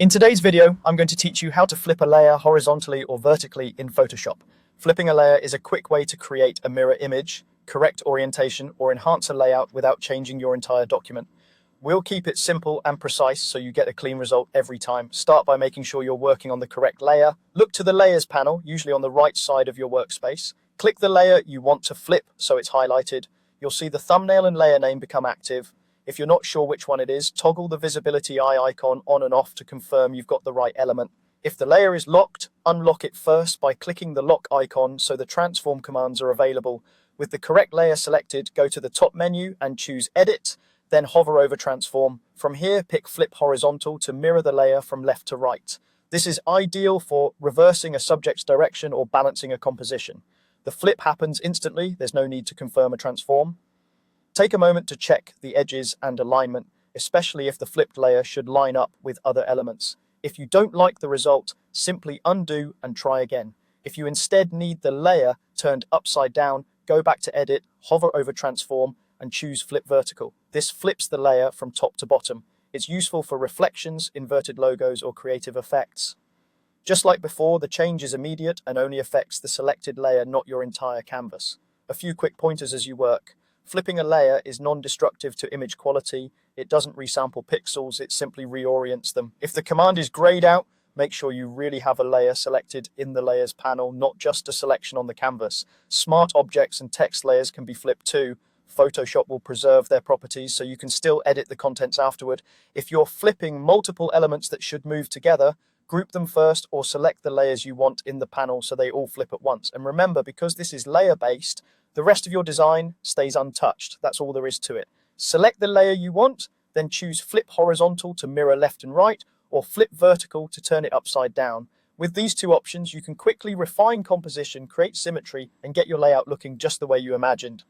In today's video, I'm going to teach you how to flip a layer horizontally or vertically in Photoshop. Flipping a layer is a quick way to create a mirror image, correct orientation, or enhance a layout without changing your entire document. We'll keep it simple and precise so you get a clean result every time. Start by making sure you're working on the correct layer. Look to the Layers panel, usually on the right side of your workspace. Click the layer you want to flip so it's highlighted. You'll see the thumbnail and layer name become active. If you're not sure which one it is, toggle the visibility eye icon on and off to confirm you've got the right element. If the layer is locked, unlock it first by clicking the lock icon so the transform commands are available. With the correct layer selected, go to the top menu and choose Edit, then hover over Transform. From here, pick Flip Horizontal to mirror the layer from left to right. This is ideal for reversing a subject's direction or balancing a composition. The flip happens instantly, there's no need to confirm a transform. Take a moment to check the edges and alignment, especially if the flipped layer should line up with other elements. If you don't like the result, simply undo and try again. If you instead need the layer turned upside down, go back to Edit, hover over Transform, and choose Flip Vertical. This flips the layer from top to bottom. It's useful for reflections, inverted logos, or creative effects. Just like before, the change is immediate and only affects the selected layer, not your entire canvas. A few quick pointers as you work. Flipping a layer is non-destructive to image quality. It doesn't resample pixels, it simply reorients them. If the command is grayed out, make sure you really have a layer selected in the Layers panel, not just a selection on the canvas. Smart objects and text layers can be flipped too. Photoshop will preserve their properties so you can still edit the contents afterward. If you're flipping multiple elements that should move together, group them first or select the layers you want in the panel so they all flip at once. And remember, because this is layer-based, the rest of your design stays untouched. That's all there is to it. Select the layer you want, then choose Flip Horizontal to mirror left and right, or Flip Vertical to turn it upside down. With these two options, you can quickly refine composition, create symmetry, and get your layout looking just the way you imagined.